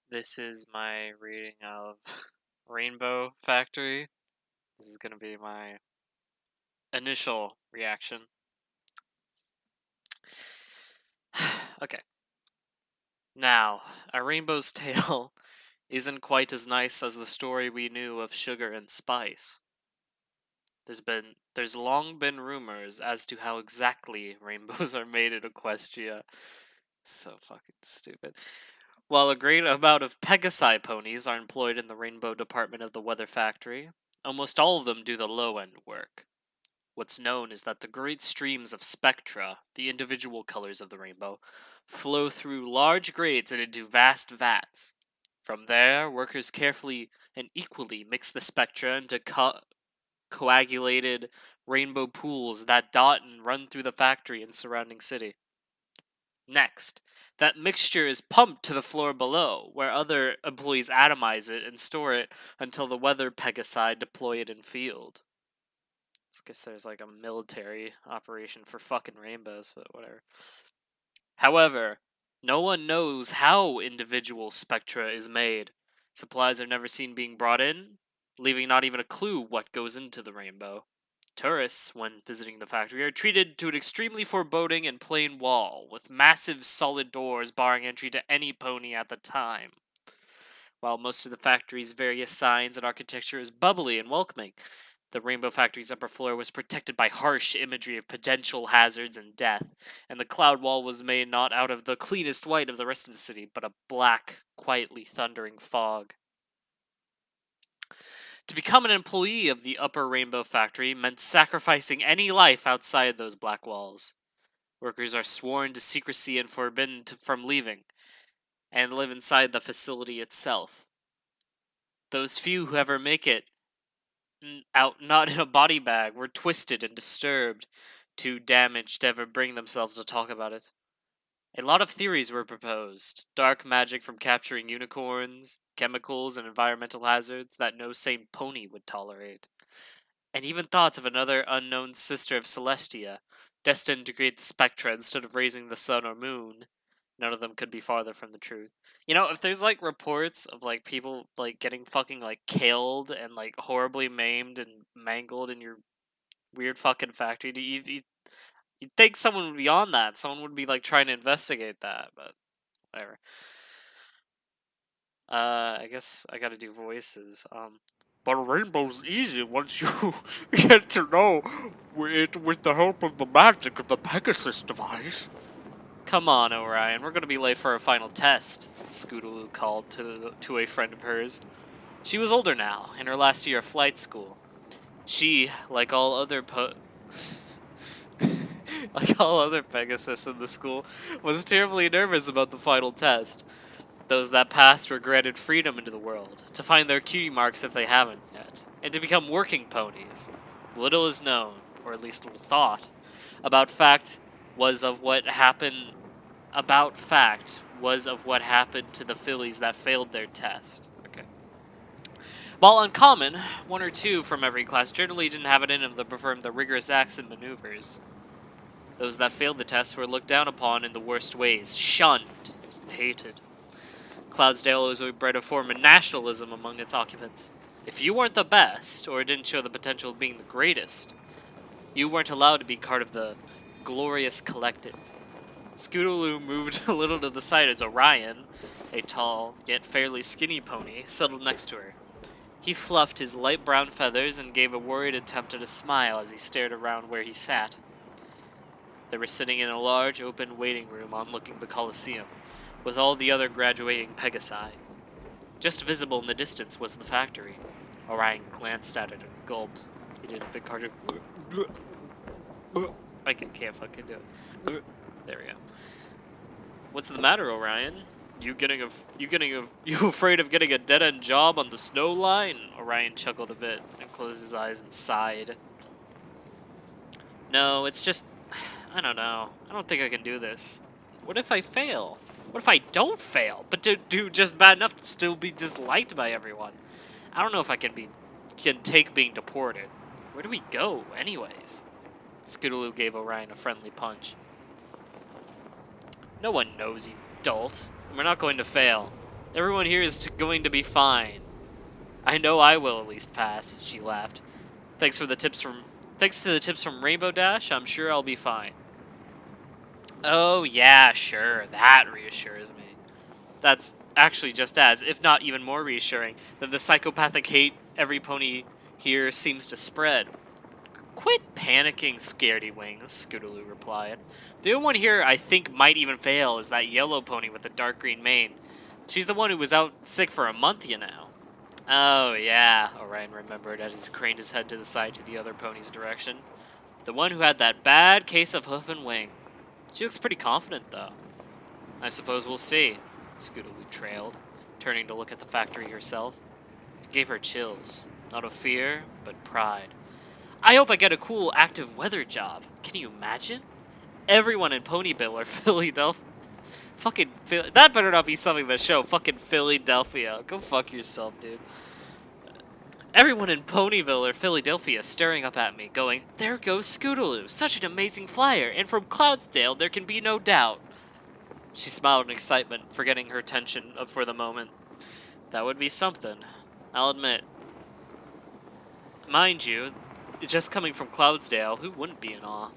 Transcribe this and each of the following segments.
This is my reading of Rainbow Factory. This is going to be my initial reaction. Okay. Now, A Rainbow's Tale isn't quite as nice as the story we knew of Sugar and Spice. There's long been rumors as to how exactly rainbows are made in Equestria. So fucking stupid. While a great amount of Pegasi ponies are employed in the rainbow department of the Weather Factory, almost all of them do the low-end work. What's known is that the great streams of spectra, the individual colors of the rainbow, flow through large grates and into vast vats. From there, workers carefully and equally mix the spectra into coagulated rainbow pools that dot and run through the factory and surrounding city. Next, that mixture is pumped to the floor below, where other employees atomize it and store it until the weather Pegasi deploy it in field. I guess there's like a military operation for fucking rainbows, but whatever. However, no one knows how individual spectra is made. Supplies are never seen being brought in, leaving not even a clue what goes into the rainbow. Tourists, when visiting the factory, are treated to an extremely foreboding and plain wall, with massive solid doors barring entry to any pony at the time. While most of the factory's various signs and architecture is bubbly and welcoming, the Rainbow Factory's upper floor was protected by harsh imagery of potential hazards and death, and the cloud wall was made not out of the cleanest white of the rest of the city, but a black, quietly thundering fog. To become an employee of the Upper Rainbow Factory meant sacrificing any life outside those black walls. Workers are sworn to secrecy and forbidden from leaving, and live inside the facility itself. Those few who ever make it out not in a body bag were twisted and disturbed, too damaged to ever bring themselves to talk about it. A lot of theories were proposed: dark magic from capturing unicorns, chemicals and environmental hazards that no sane pony would tolerate, and even thoughts of another unknown sister of Celestia, destined to create the spectra instead of raising the sun or moon. None of them could be farther from the truth. You know, if there's like reports of like people like getting fucking like killed and like horribly maimed and mangled in your weird fucking factory, you'd think someone would be on that. Someone would be like trying to investigate that, but whatever. I guess I gotta do voices. But a rainbow's easy once you get to know it with the help of the magic of the Pegasus device. Come on, Orion, we're gonna be late for our final test, Scootaloo called to a friend of hers. She was older now, in her last year of flight school. She, like all other like all other Pegasus in the school, was terribly nervous about the final test. Those that passed were granted freedom into the world, to find their cutie marks if they haven't yet, and to become working ponies. Little is known, or at least little thought, about fact was of what happened to the fillies that failed their test. Okay. While uncommon, one or two from every class generally didn't have it in them to perform the rigorous acts and maneuvers. Those that failed the test were looked down upon in the worst ways, shunned and hated. Cloudsdale was bred a form of nationalism among its occupants. If you weren't the best, or didn't show the potential of being the greatest, you weren't allowed to be part of the glorious collective. Scootaloo moved a little to the side as Orion, a tall, yet fairly skinny pony, settled next to her. He fluffed his light brown feathers and gave a worried attempt at a smile as he stared around where he sat. They were sitting in a large, open waiting room overlooking the Colosseum, with all the other graduating Pegasi. Just visible in the distance was the factory. Orion glanced at it and gulped. He did a big cardio. I can't fucking do it. There we go. What's the matter, Orion? You afraid of getting a dead-end job on the snow line? Orion chuckled a bit and closed his eyes and sighed. No, it's just, I don't know. I don't think I can do this. What if I fail? What if I don't fail, but do just bad enough to still be disliked by everyone? I don't know if I can take being deported. Where do we go, anyways? Scootaloo gave Orion a friendly punch. No one knows, you dolt. We're not going to fail. Everyone here is going to be fine. I know I will at least pass, she laughed. Thanks to the tips from Rainbow Dash, I'm sure I'll be fine. Oh yeah, sure, that reassures me. That's actually just as, if not even more reassuring, than the psychopathic hate every pony here seems to spread. Quit panicking, Scaredy Wings, Scootaloo replied. The only one here I think might even fail is that yellow pony with the dark green mane. She's the one who was out sick for a month, you know. Oh, yeah, Orion remembered as he craned his head to the side to the other pony's direction. The one who had that bad case of hoof and wing. She looks pretty confident, though. I suppose we'll see, Scootaloo trailed, turning to look at the factory herself. It gave her chills, not of fear, but pride. I hope I get a cool active weather job. Can you imagine? Everyone in Ponyville or Philadelphia. That better not be something to show. Fucking Philadelphia. Go fuck yourself, dude. Everyone in Ponyville or Philadelphia staring up at me, going, "There goes Scootaloo, such an amazing flyer, and from Cloudsdale there can be no doubt." She smiled in excitement, forgetting her tension for the moment. That would be something, I'll admit. Mind you, just coming from Cloudsdale, who wouldn't be in awe?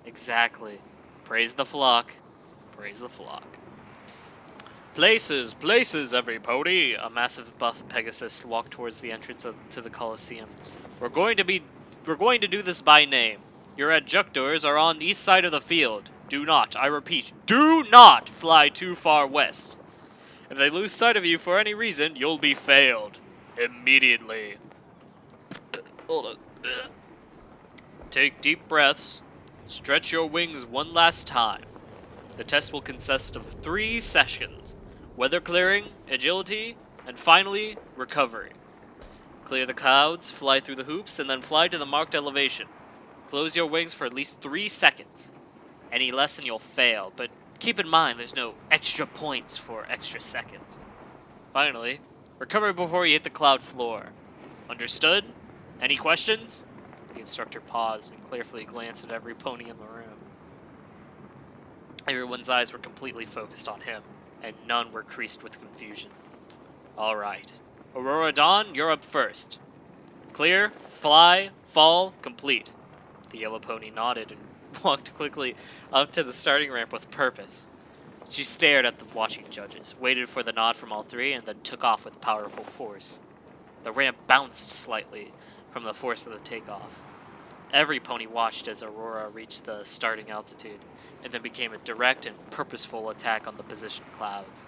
Exactly. Praise the flock. Praise the flock. Places, places, every pony! A massive buff Pegasus walked towards the entrance to the Coliseum. We're going to do this by name. Your adjuctors are on the east side of the field. Do not, I repeat, do not fly too far west. If they lose sight of you for any reason, you'll be failed. Immediately. Hold on. Take deep breaths. Stretch your wings one last time. The test will consist of 3 sessions. Weather clearing, agility, and finally, recovery. Clear the clouds, fly through the hoops, and then fly to the marked elevation. Close your wings for at least 3 seconds. Any less and you'll fail, but keep in mind there's no extra points for extra seconds. Finally, recover before you hit the cloud floor. Understood? Any questions? The instructor paused and carefully glanced at every pony in the room. Everyone's eyes were completely focused on him, and none were creased with confusion. Alright. Aurora Dawn, you're up first. Clear, fly, fall, complete. The yellow pony nodded and walked quickly up to the starting ramp with purpose. She stared at the watching judges, waited for the nod from all 3, and then took off with powerful force. The ramp bounced slightly from the force of the takeoff. Every pony watched as Aurora reached the starting altitude, and then became a direct and purposeful attack on the positioned clouds.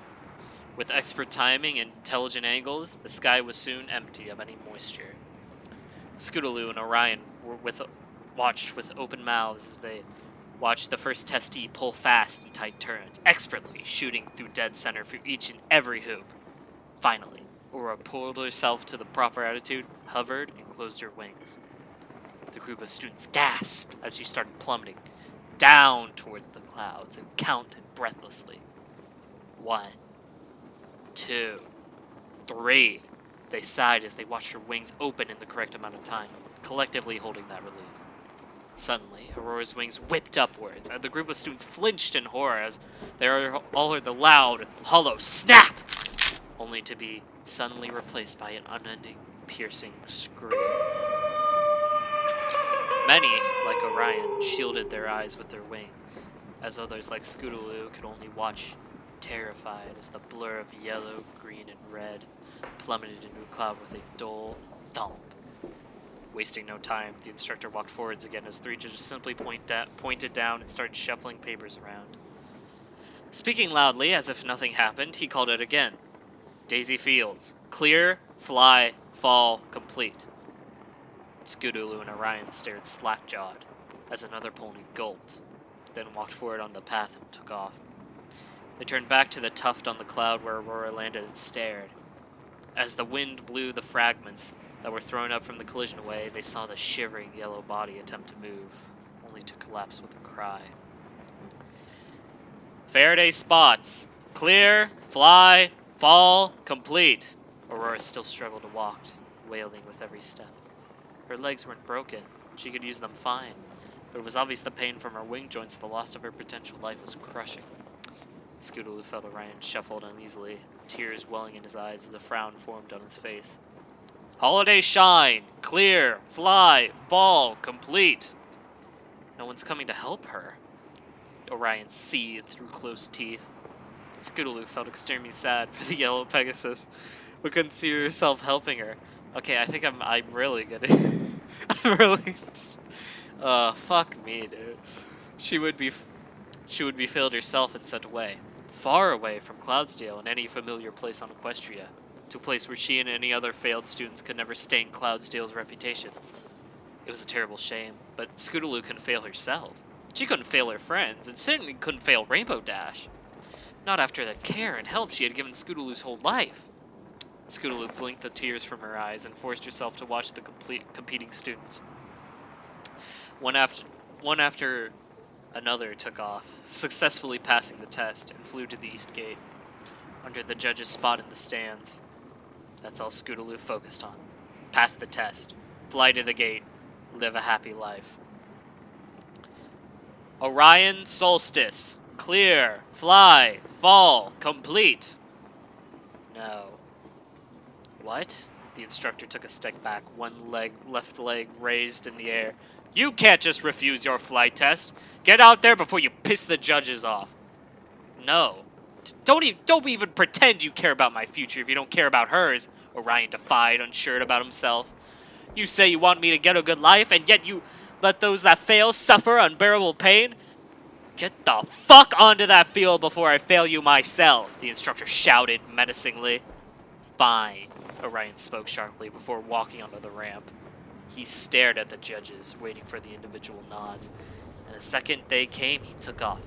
With expert timing and intelligent angles, the sky was soon empty of any moisture. Scootaloo and Orion watched with open mouths as they watched the first testee pull fast and tight turns, expertly shooting through dead center for each and every hoop. Finally, Aurora pulled herself to the proper attitude, hovered, and closed her wings. The group of students gasped as she started plummeting down towards the clouds and counted breathlessly. 1, 2, 3. They sighed as they watched her wings open in the correct amount of time, collectively holding that relief. Suddenly, Aurora's wings whipped upwards, and the group of students flinched in horror as they all heard the loud, hollow snap, only to be suddenly replaced by an unending, piercing scream. Many, like Orion, shielded their eyes with their wings, as others like Scootaloo could only watch, terrified as the blur of yellow, green, and red plummeted into a cloud with a dull thump. Wasting no time, the instructor walked forwards again as 3 judges simply pointed down and started shuffling papers around. Speaking loudly, as if nothing happened, he called out again. Daisy Fields. Clear, fly, fall, complete. Scootaloo and Orion stared slack-jawed as another pony gulped, then walked forward on the path and took off. They turned back to the tuft on the cloud where Aurora landed and stared. As the wind blew the fragments that were thrown up from the collision away, they saw the shivering yellow body attempt to move, only to collapse with a cry. Faraday spots. Clear, fly, fall, complete. Aurora still struggled to walk, wailing with every step. Her legs weren't broken. She could use them fine. But it was obvious the pain from her wing joints, the loss of her potential life, was crushing. Scootaloo felt Orion shuffled uneasily, tears welling in his eyes as a frown formed on his face. Holiday shine! Clear! Fly! Fall! Complete! No one's coming to help her. Orion seethed through closed teeth. Scootaloo felt extremely sad for the yellow Pegasus, but couldn't see herself helping her. Okay, I think I'm really getting... I'm really... fuck me, dude. She would be failed herself and sent away. Far away from Cloudsdale and any familiar place on Equestria, to a place where she and any other failed students could never stain Cloudsdale's reputation. It was a terrible shame, but Scootaloo couldn't fail herself. She couldn't fail her friends, and certainly couldn't fail Rainbow Dash. Not after the care and help she had given Scootaloo's whole life. Scootaloo blinked the tears from her eyes and forced herself to watch the competing students. One after another took off, successfully passing the test, and flew to the east gate, under the judge's spot in the stands. That's all Scootaloo focused on. Pass the test, fly to the gate, live a happy life. Orion Solstice. Clear. Fly. Fall. Complete. No. What? The instructor took a step back, left leg raised in the air. You can't just refuse your flight test. Get out there before you piss the judges off. No. Don't even pretend you care about my future if you don't care about hers, Orion defied, unsure about himself. You say you want me to get a good life, and yet you let those that fail suffer unbearable pain? Get the fuck onto that field before I fail you myself, the instructor shouted menacingly. Fine, Orion spoke sharply before walking onto the ramp. He stared at the judges, waiting for the individual nods, and the second they came, he took off.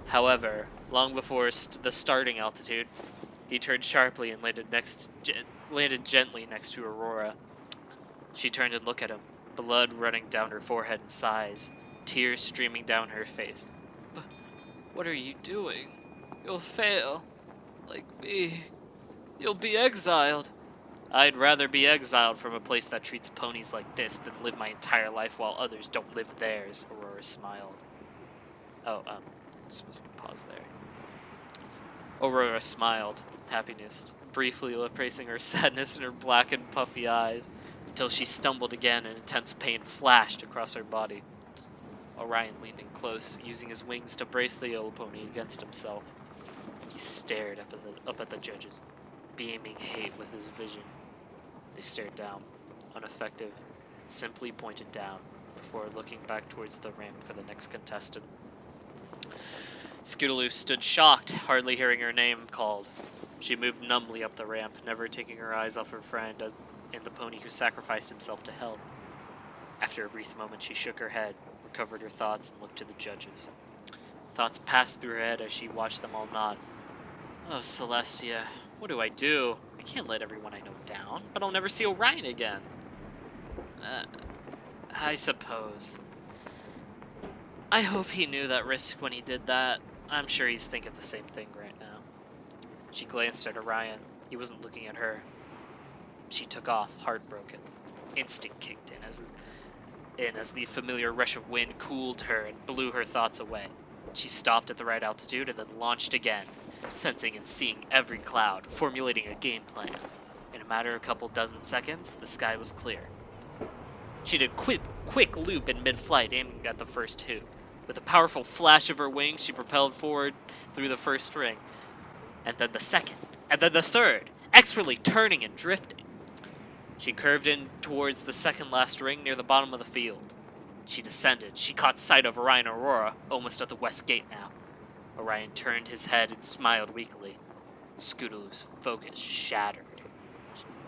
However, long before the starting altitude, he turned sharply and landed gently next to Aurora. She turned and looked at him, blood running down her forehead and sighs, tears streaming down her face. But what are you doing? You'll fail. Like me. You'll be exiled. I'd rather be exiled from a place that treats ponies like this than live my entire life while others don't live theirs, Aurora smiled. Supposed to pause there. Aurora smiled, happiness briefly erasing her sadness in her black and puffy eyes, until she stumbled again and intense pain flashed across her body. Orion leaned in close, using his wings to brace the yellow pony against himself. He stared up at the judges, beaming hate with his vision. They stared down, ineffective, and simply pointed down, before looking back towards the ramp for the next contestant. Scootaloo stood shocked, hardly hearing her name called. She moved numbly up the ramp, never taking her eyes off her friend and the pony who sacrificed himself to help. After a brief moment, she shook her head, recovered her thoughts, and looked to the judges. Thoughts passed through her head as she watched them all nod. Oh, Celestia, what do? I can't let everyone I know down, but I'll never see Orion again. I suppose. I hope he knew that risk when he did that. I'm sure he's thinking the same thing right now. She glanced at Orion. He wasn't looking at her. She took off, heartbroken. Instinct kicked in as the familiar rush of wind cooled her and blew her thoughts away. She stopped at the right altitude and then launched again, sensing and seeing every cloud, formulating a game plan. In a matter of a couple dozen seconds, the sky was clear. She did a quick loop in mid-flight, aiming at the first hoop. With a powerful flash of her wings, she propelled forward through the first ring, and then the second, and then the third, expertly turning and drifting. She curved in towards the second last ring near the bottom of the field. She descended. She caught sight of Orion and Aurora, almost at the west gate now. Orion turned his head and smiled weakly. Scootaloo's focus shattered.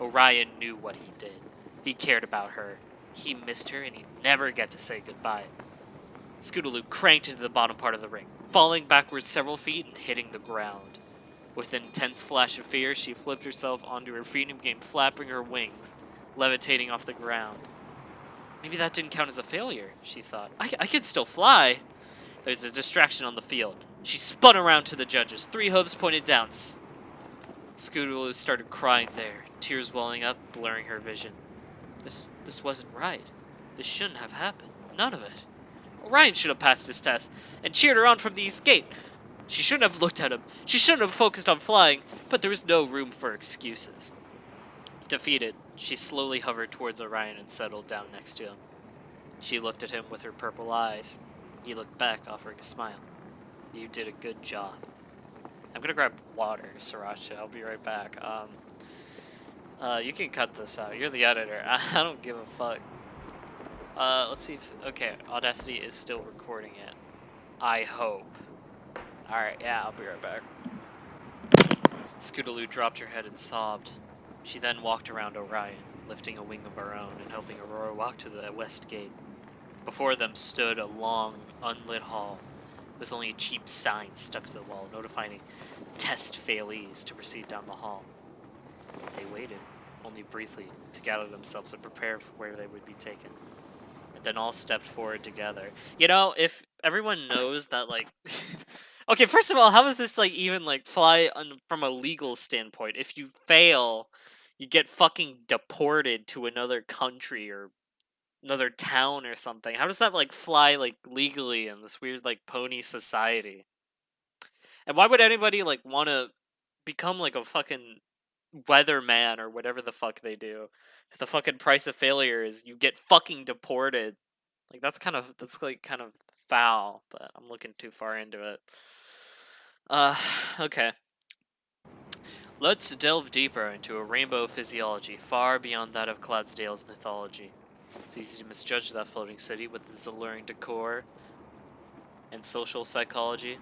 Orion knew what he did. He cared about her. He missed her, and he'd never get to say goodbye. Scootaloo cranked into the bottom part of the ring, falling backwards several feet and hitting the ground. With an intense flash of fear, she flipped herself onto her feet and began flapping her wings, levitating off the ground. Maybe that didn't count as a failure, she thought. I can still fly. There's a distraction on the field. She spun around to the judges, 3 hooves pointed down. Scootaloo started crying there, tears welling up, blurring her vision. This wasn't right. This shouldn't have happened. None of it. Orion should have passed his test and cheered her on from the east gate. She shouldn't have looked at him. She shouldn't have focused on flying, but there was no room for excuses. Defeated, she slowly hovered towards Orion and settled down next to him. She looked at him with her purple eyes. He looked back, offering a smile. You did a good job. I'm gonna grab water, Sriracha. I'll be right back. You can cut this out. You're the editor. I don't give a fuck. Let's see if... Okay, Audacity is still recording it. I hope. Alright, yeah, I'll be right back. Scootaloo dropped her head and sobbed. She then walked around Orion, lifting a wing of her own and helping Aurora walk to the west gate. Before them stood a long, unlit hall, with only a cheap sign stuck to the wall, notifying test failees to proceed down the hall. They waited, only briefly, to gather themselves and prepare for where they would be taken. And then all stepped forward together. You know, if everyone knows that, like... Okay, first of all, how is this, like, even, like, from a legal standpoint? If you fail, you get fucking deported to another country or another town or something. How does that, like, fly, like, legally in this weird, like, pony society? And why would anybody, like, want to become, like, a fucking weatherman or whatever the fuck they do? If the fucking price of failure is you get fucking deported. Like, that's kind of foul, but I'm looking too far into it. Okay. Let's delve deeper into a rainbow physiology far beyond that of Cloudsdale's mythology. It's easy to misjudge that floating city with its alluring decor and social psychology.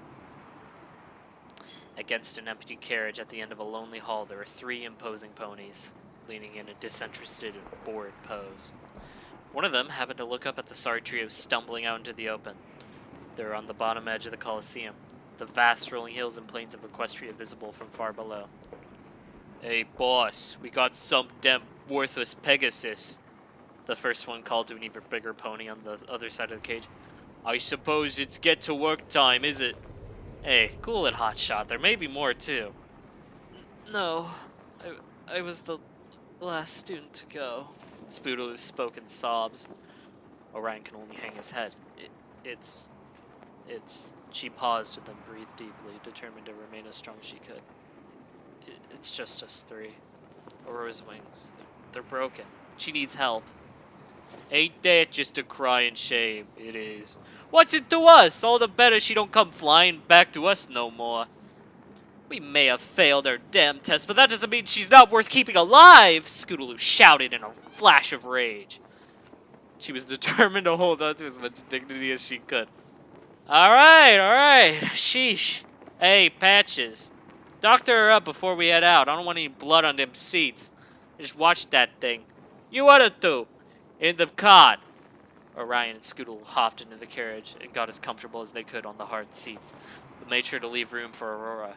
Against an empty carriage at the end of a lonely hall, there were 3 imposing ponies, leaning in a disinterested, bored pose. One of them happened to look up at the sorry trio stumbling out into the open. They were on the bottom edge of the Colosseum, the vast rolling hills and plains of Equestria visible from far below. Hey, boss, we got some damn worthless Pegasus, the first one called to an even bigger pony on the other side of the cage. I suppose it's get-to-work time, is it? Hey, cool it, hotshot. There may be more, too. No, I was the last student to go. Scootaloo spoke in sobs. Orion can only hang his head. It's... She paused and then breathed deeply, determined to remain as strong as she could. It's just us 3. Aurora's wings, they're broken. She needs help. Ain't that just a crying shame? It is. What's it to us? All the better she don't come flying back to us no more. We may have failed our damn test, but that doesn't mean she's not worth keeping alive! Scootaloo shouted in a flash of rage. She was determined to hold on to as much dignity as she could. Alright. Sheesh. Hey, Patches. Doctor her up before we head out. I don't want any blood on them seats. Just watch that thing. You other 2. In the cart. Orion and Scootaloo hopped into the carriage and got as comfortable as they could on the hard seats, but made sure to leave room for Aurora.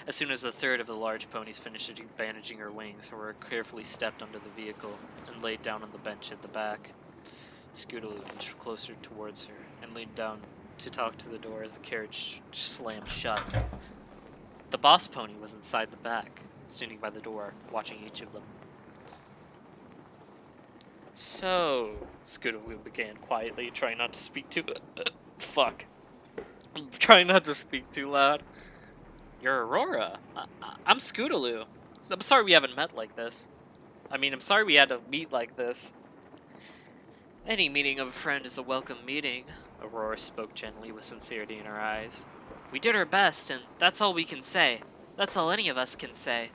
As soon as the third of the large ponies finished bandaging her wings, Aurora carefully stepped under the vehicle and laid down on the bench at the back. Scootaloo inched closer towards her and leaned down to talk to the door as the carriage slammed shut. The boss pony was inside the back, standing by the door, watching each of them. So, Scootaloo began quietly, trying not to speak too... Fuck. I'm trying not to speak too loud. You're Aurora. I'm Scootaloo. I'm sorry we haven't met like this. I mean, I'm sorry we had to meet like this. Any meeting of a friend is a welcome meeting. Aurora spoke gently with sincerity in her eyes. We did our best, and that's all we can say. That's all any of us can say.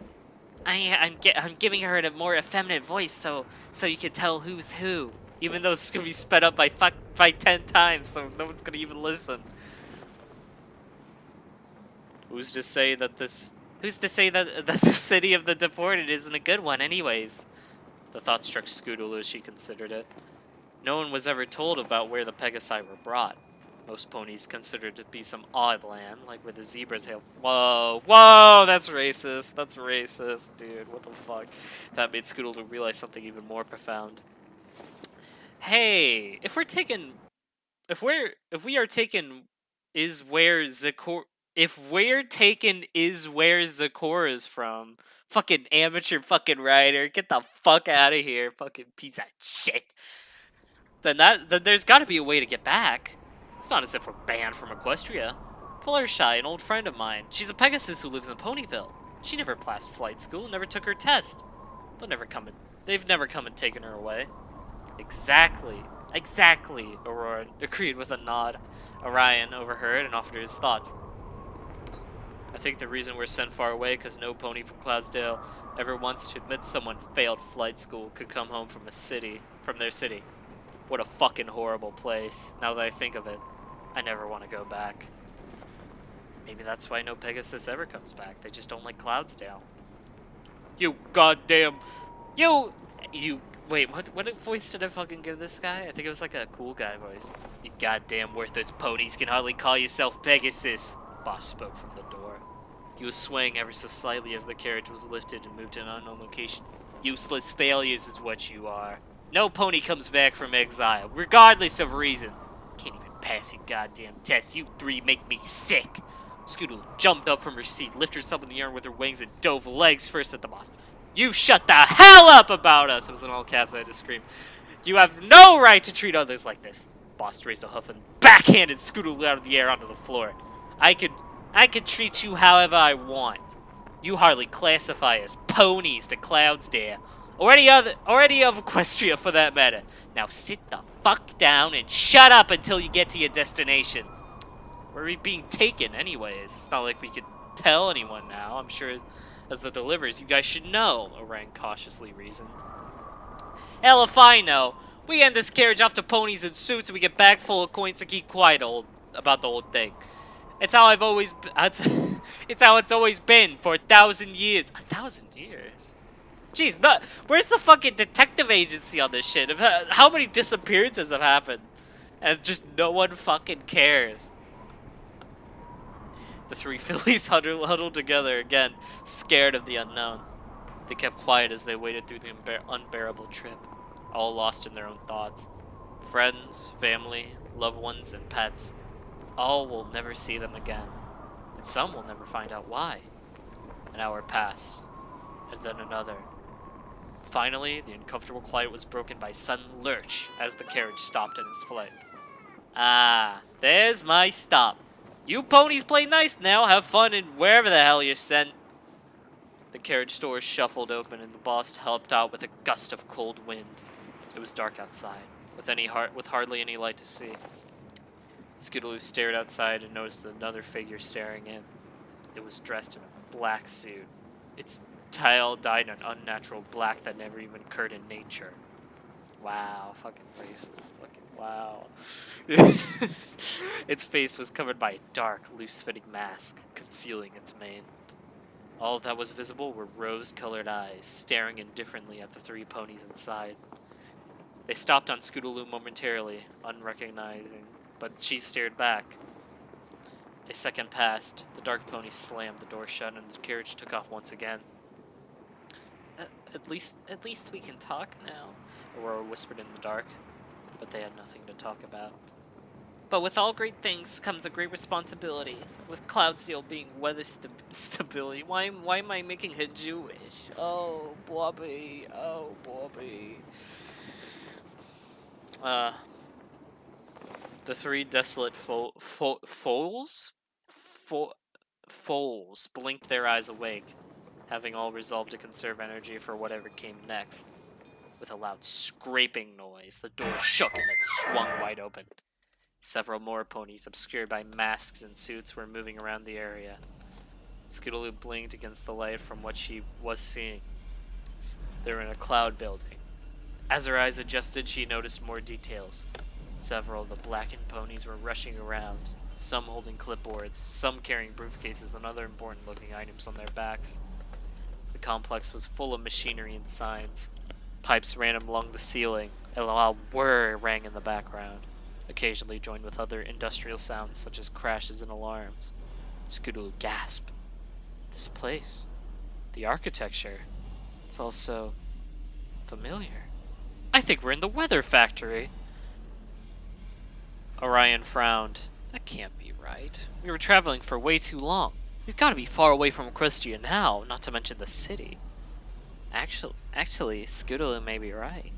I'm giving her a more effeminate voice so you can tell who's who. Even though it's gonna be sped up by 10 times, so no one's gonna even listen. Who's to say that the city of the deported isn't a good one anyways? The thought struck Scootaloo as she considered it. No one was ever told about where the Pegasi were brought. Most ponies considered to be some odd land, like where the zebras hail. Whoa, that's racist. That's racist, dude. What the fuck? That made Scootaloo realize something even more profound. Hey, if we are taken is where Zecora is from, fucking amateur fucking writer, get the fuck out of here, fucking piece of shit. Then there's got to be a way to get back. It's not as if we're banned from Equestria. Fluttershy, an old friend of mine. She's a Pegasus who lives in Ponyville. She never passed flight school, never took her test. They've never come and taken her away. Exactly. Exactly, Aurora agreed with a nod. Orion overheard and offered his thoughts. I think the reason we're sent far away because no pony from Cloudsdale ever wants to admit someone failed flight school could come home from their city. What a fucking horrible place. Now that I think of it, I never want to go back. Maybe that's why no Pegasus ever comes back. They just don't like Cloudsdale. You goddamn... You... Wait, what voice did I fucking give this guy? I think it was like a cool guy voice. You goddamn worthless ponies can hardly call yourself Pegasus. Boss spoke from the door. He was swaying ever so slightly as the carriage was lifted and moved to an unknown location. Useless failures is what you are. No pony comes back from exile, regardless of reason. Can't even pass your goddamn test. You three make me sick. Scootaloo jumped up from her seat, lifted herself in the air with her wings, and dove legs first at the boss. You shut the hell up about us! It was in all caps. I had to scream. You have no right to treat others like this. Boss raised a hoof and backhanded Scootaloo out of the air onto the floor. I could treat you however I want. You hardly classify as ponies to Cloudsdale, or any of Equestria for that matter. Now sit the fuck down and shut up until you get to your destination. Where are we being taken anyways? It's not like we could tell anyone now. I'm sure as the deliverers, you guys should know, Orang cautiously reasoned. Hell if I know. We end this carriage off to ponies in suits and we get back full of coins to keep quiet about the whole thing. It's how it's how it's always been for 1,000 years. 1,000 years? Jeez, where's the fucking detective agency on this shit? How many disappearances have happened? And just no one fucking cares. The three fillies huddled together again, scared of the unknown. They kept quiet as they waited through the unbearable trip, all lost in their own thoughts. Friends, family, loved ones, and pets. All will never see them again, and some will never find out why. An hour passed, and then another. Finally, the uncomfortable quiet was broken by a sudden lurch as the carriage stopped in its flight. Ah, there's my stop. You ponies play nice now, have fun, and wherever the hell you're sent. The carriage doors shuffled open, and the boss helped out with a gust of cold wind. It was dark outside, with hardly any light to see. Scootaloo stared outside and noticed another figure staring in. It was dressed in a black suit. Its tail dyed an unnatural black that never even occurred in nature. Wow, fucking faces, fucking wow. Its face was covered by a dark, loose-fitting mask, concealing its mane. All that was visible were rose-colored eyes, staring indifferently at the three ponies inside. They stopped on Scootaloo momentarily, unrecognizing, but she stared back. A second passed, the dark pony slammed the door shut, and the carriage took off once again. At least we can talk now, Aurora whispered in the dark, but they had nothing to talk about. But with all great things comes a great responsibility. With Cloudsdale being weather stability, why am I making her Jewish? Oh, Bobby, oh, Bobby. The three desolate foals blinked their eyes awake, having all resolved to conserve energy for whatever came next. With a loud scraping noise, the door shook and it swung wide open. Several more ponies, obscured by masks and suits, were moving around the area. Scootaloo blinked against the light from what she was seeing. They were in a cloud building. As her eyes adjusted, she noticed more details. Several of the blackened ponies were rushing around, some holding clipboards, some carrying briefcases and other important-looking items on their backs. The complex was full of machinery and signs. Pipes ran along the ceiling, and a loud whir rang in the background, occasionally joined with other industrial sounds such as crashes and alarms. Scootaloo gasped. This place, the architecture, it's also familiar. I think we're in the weather factory. Orion frowned. That can't be right. We were traveling for way too long. We've got to be far away from Equestria now, not to mention the city. Actually, Scootaloo may be right,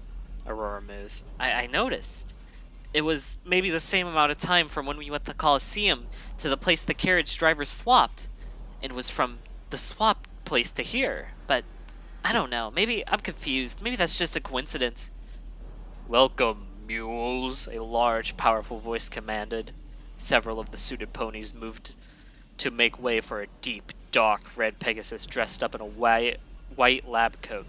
Aurora mused. I noticed. It was maybe the same amount of time from when we went to the Coliseum to the place the carriage drivers swapped. It was from the swap place to here, but I don't know. Maybe I'm confused. Maybe that's just a coincidence. Welcome, mules, a large, powerful voice commanded. Several of the suited ponies moved to make way for a deep, dark red Pegasus dressed up in a white lab coat.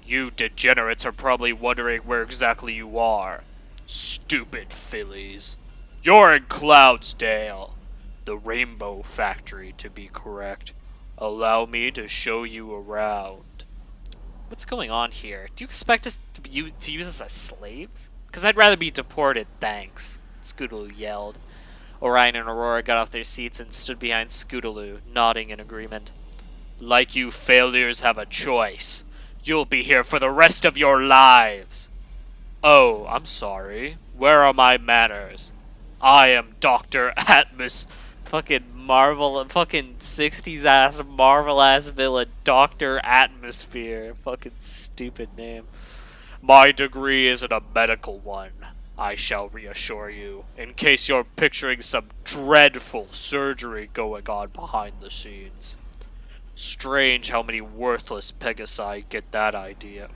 You degenerates are probably wondering where exactly you are. Stupid fillies. You're in Cloudsdale. The Rainbow Factory, to be correct. Allow me to show you around. What's going on here? Do you expect us to use us as slaves? Because I'd rather be deported, thanks, Scootaloo yelled. Orion and Aurora got off their seats and stood behind Scootaloo, nodding in agreement. Like you failures have a choice. You'll be here for the rest of your lives. Oh, I'm sorry. Where are my manners? I am Dr. Atmos. Fucking 60s ass, Marvel ass villain, Dr. Atmosphere. Fucking stupid name. My degree isn't a medical one, I shall reassure you, in case you're picturing some dreadful surgery going on behind the scenes. Strange how many worthless Pegasi get that idea.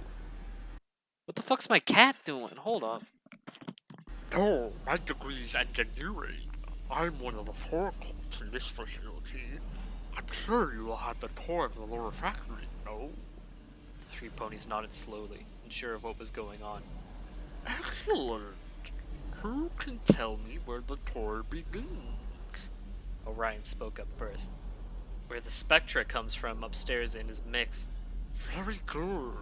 What the fuck's my cat doing? Hold on. Oh, my degree's engineering. I'm one of the forecourts in this facility. I'm sure you will have the tour of the lower factory, no? The three ponies nodded slowly, unsure of what was going on. Excellent. Who can tell me where the tour begins? Orion spoke up first. Where the spectra comes from upstairs in his mix. Very good.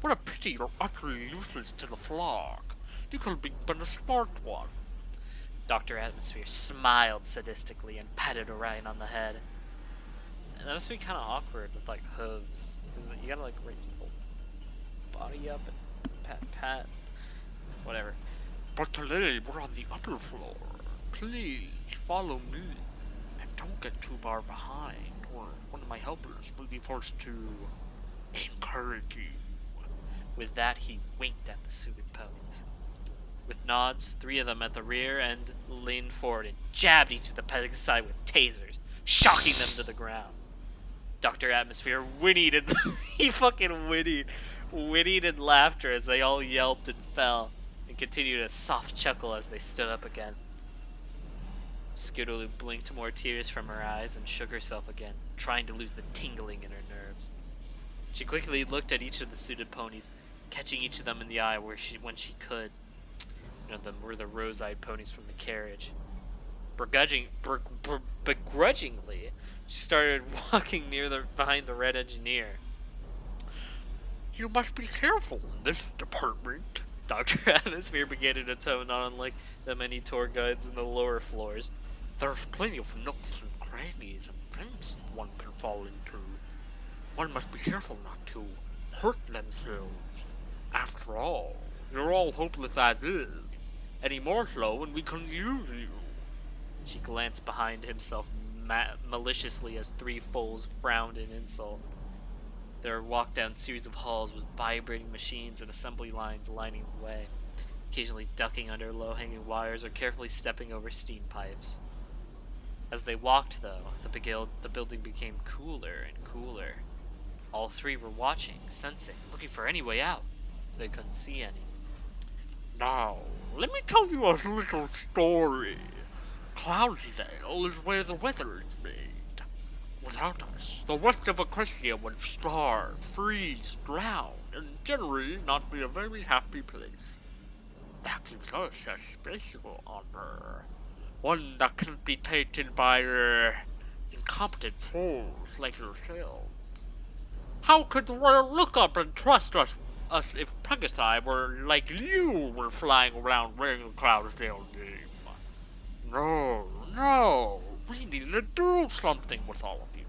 What a pity you're utterly useless to the flock. You could have been a smart one. Dr. Atmosphere smiled sadistically and patted Orion on the head. And that must be kind of awkward with, like, hooves. Because you gotta, like, raise your whole body up and pat. Whatever. But today we're on the upper floor. Please, follow me. And don't get too far behind, or one of my helpers will be forced to encourage you. With that, he winked at the suited ponies. With nods, three of them at the rear end leaned forward and jabbed each of the Pegasi with tasers, shocking them to the ground. Dr. Atmosphere whinnied and he fucking whinnied in laughter as they all yelped and fell, and continued a soft chuckle as they stood up again. Scootaloo blinked more tears from her eyes and shook herself again, trying to lose the tingling in her nerves. She quickly looked at each of the suited ponies, catching each of them in the eye when she could. You know, them were the rose-eyed ponies from the carriage. Begrudgingly, she started walking behind the red engineer. You must be careful in this department. Dr. Atmosphere began in a tone not unlike the many tour guides in the lower floors. There's plenty of nooks and crannies and vents one can fall into. One must be careful not to hurt themselves. After all, you're all hopeless as is. Any more so and we can use you. She glanced behind himself maliciously as three foals frowned in insult. There walked down a series of halls with vibrating machines and assembly lines lining the way, occasionally ducking under low-hanging wires or carefully stepping over steam pipes. As they walked, though, the building became cooler and cooler. All three were watching, sensing, looking for any way out. They couldn't see any. Now, let me tell you a little story. Cloudsdale is where the weather is made. Without us, the rest of Equestria would starve, freeze, drown, and generally not be a very happy place. That gives us a special honor. One that can't be taken by, incompetent fools like yourselves. How could the world look up and trust us if Pegasi were like you were flying around wearing the Cloudsdale name? No, we needed to do something with all of you.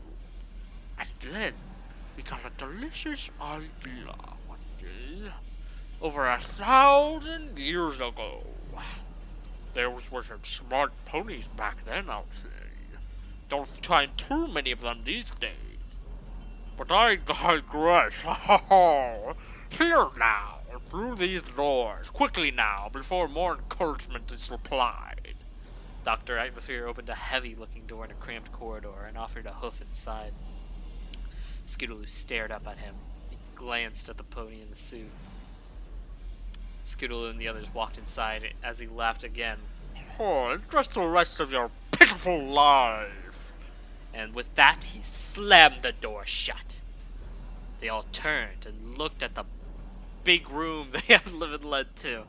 And then, we got a delicious idea one day, over 1,000 years ago. There were some smart ponies back then, I'll say. Don't find too many of them these days. But I digress. Here now, Through these doors. Quickly now, before more encouragement is applied. Dr. Atmosphere opened a heavy-looking door in a cramped corridor and offered a hoof inside. Scootaloo stared up at him. He glanced at the pony in the suit. Scootaloo and the others walked inside as he laughed again. Oh, just the rest of your pitiful life. And with that, he slammed the door shut. They all turned and looked at the big room they had been led to.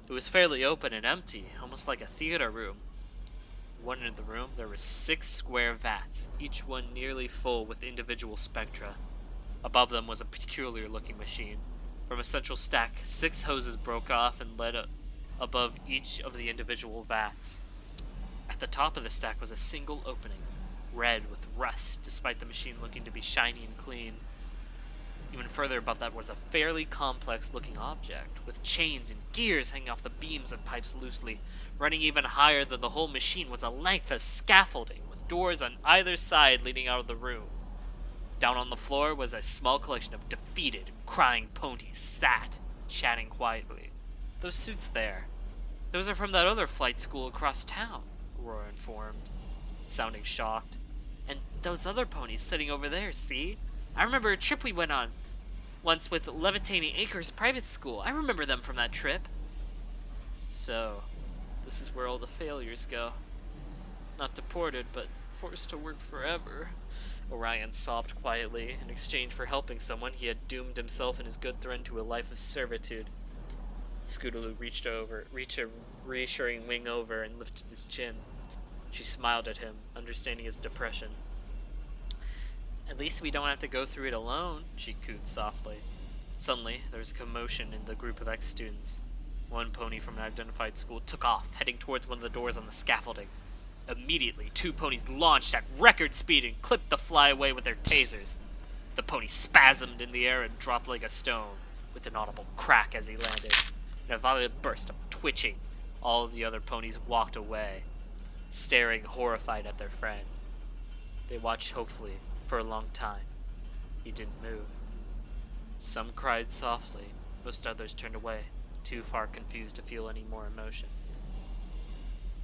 It was fairly open and empty, almost like a theater room. In one end of the room, there were 6 square vats, each one nearly full with individual spectra. Above them was a peculiar-looking machine. From a central stack, 6 hoses broke off and led above each of the individual vats. At the top of the stack was a single opening, red with rust, despite the machine looking to be shiny and clean. Even further above that was a fairly complex-looking object, with chains and gears hanging off the beams and pipes loosely. Running even higher than the whole machine was a length of scaffolding, with doors on either side leading out of the room. Down on the floor was a small collection of defeated, crying ponies sat, chatting quietly. Those suits there, those are from that other flight school across town, Aurora informed, sounding shocked. And those other ponies sitting over there, see? I remember a trip we went on once with Levitating Acres Private School. I remember them from that trip. So, this is where all the failures go. Not deported, but forced to work forever. Orion sobbed quietly. In exchange for helping someone, he had doomed himself and his good friend to a life of servitude. Scootaloo reached a reassuring wing over and lifted his chin. She smiled at him, understanding his depression. At least we don't have to go through it alone, she cooed softly. Suddenly, there was a commotion in the group of ex-students. One pony from an identified school took off, heading towards one of the doors on the scaffolding. Immediately, 2 ponies launched at record speed and clipped the flyaway with their tasers. The pony spasmed in the air and dropped like a stone, with an audible crack as he landed. In a violent burst of twitching, all of the other ponies walked away, staring horrified at their friend. They watched hopefully for a long time. He didn't move. Some cried softly, most others turned away, too far confused to feel any more emotion.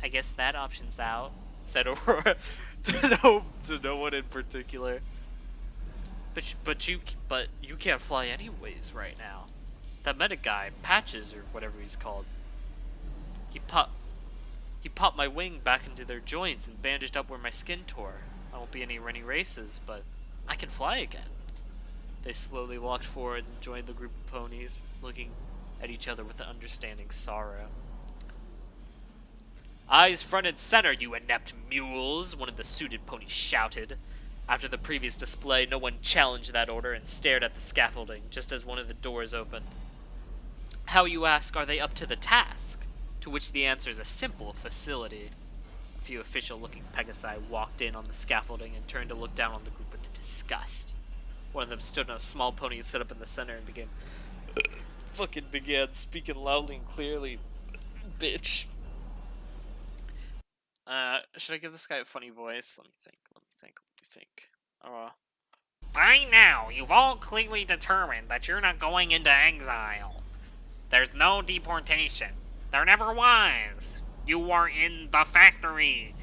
I guess that option's out, said Aurora, to no one in particular. But you can't fly anyways right now. That medic guy, Patches or whatever he's called, he popped my wing back into their joints and bandaged up where my skin tore. I won't be any races, but I can fly again. They slowly walked forwards and joined the group of ponies, looking at each other with an understanding sorrow. Eyes front and center, you inept mules, one of the suited ponies shouted. After the previous display, no one challenged that order and stared at the scaffolding, just as one of the doors opened. How, you ask, are they up to the task? To which the answer is a simple facility. A few official-looking Pegasi walked in on the scaffolding and turned to look down on the group with disgust. One of them stood on a small pony set up in the center and began speaking loudly and clearly. Bitch. Should I give this guy a funny voice? Let me think. By now, you've all clearly determined that you're not going into exile. There's no deportation. There never was. You are in the factory.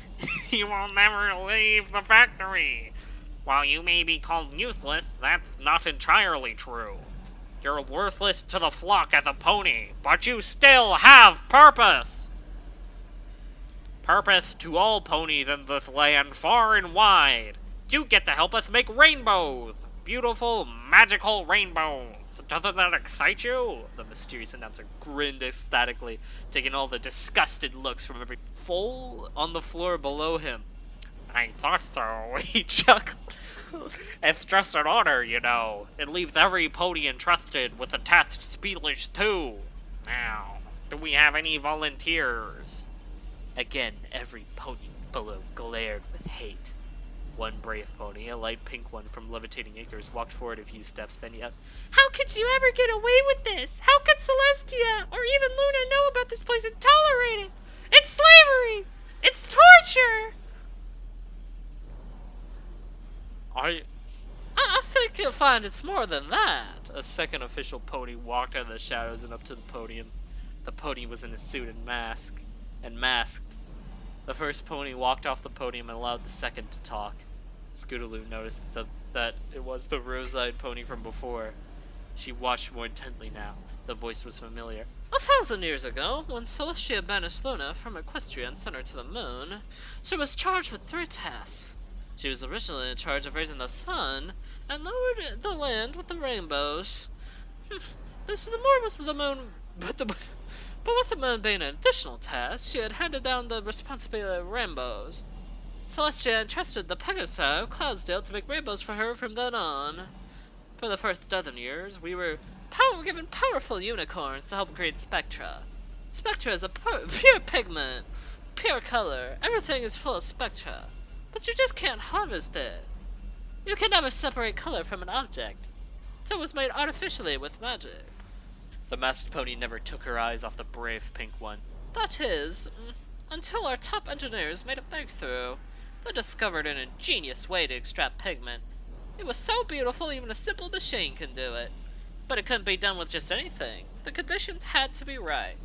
You will never leave the factory. While you may be called useless, that's not entirely true. You're worthless to the flock as a pony, but you still have purpose. Purpose to all ponies in this land, far and wide. You get to help us make rainbows. Beautiful, magical rainbows. Doesn't that excite you? The mysterious announcer grinned ecstatically, taking all the disgusted looks from every foal on the floor below him. I thought so, he chuckled. It's just an order, you know. It leaves every pony entrusted with the task speechless too. Now, do we have any volunteers? Again, every pony below glared with hate. One brave pony, a light pink one from Levitating Acres, walked forward a few steps, then yelled, "How could you ever get away with this? How could Celestia or even Luna know about this place and tolerate it? It's slavery! It's torture!" I think you'll find it's more than that. A second official pony walked out of the shadows and up to the podium. The pony was in a suit and masked. The first pony walked off the podium and allowed the second to talk. Scootaloo noticed that it was the rose-eyed pony from before. She watched more intently now. The voice was familiar. 1,000 years ago, when Celestia banished Luna from Equestria and sent her to the moon, she was charged with 3 tasks. She was originally in charge of raising the sun and lowered the land with the rainbows. This the more was the moon, but with the moon being an additional task, she had handed down the responsibility of rainbows. Celestia entrusted the Pegasi of Cloudsdale to make rainbows for her from then on. For the first dozen years, we were given powerful unicorns to help create Spectra. Spectra is a pure pigment, pure color. Everything is full of spectra. But you just can't harvest it. You can never separate color from an object. So it was made artificially with magic. The masked pony never took her eyes off the brave pink one. That is, until our top engineers made a breakthrough. They discovered an ingenious way to extract pigment. It was so beautiful even a simple machine can do it. But it couldn't be done with just anything. The conditions had to be right.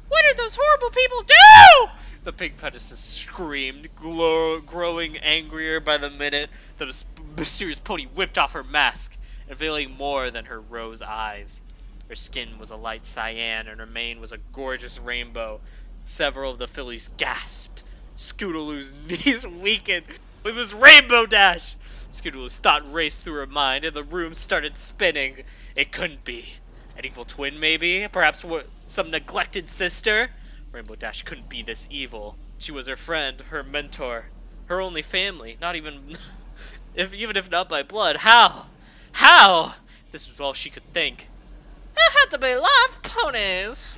What did those horrible people do? The pink Pegasus screamed, growing angrier by the minute. The mysterious pony whipped off her mask, unveiling more than her rose eyes. Her skin was a light cyan, and her mane was a gorgeous rainbow. Several of the fillies gasped. Scootaloo's knees weakened. It was Rainbow Dash! Scootaloo's thought raced through her mind, and the room started spinning. It couldn't be. An evil twin, maybe? Perhaps some neglected sister? Rainbow Dash couldn't be this evil. She was her friend, her mentor, her only family. Not even... even if not by blood. How? How? This was all she could think. It had to be live ponies.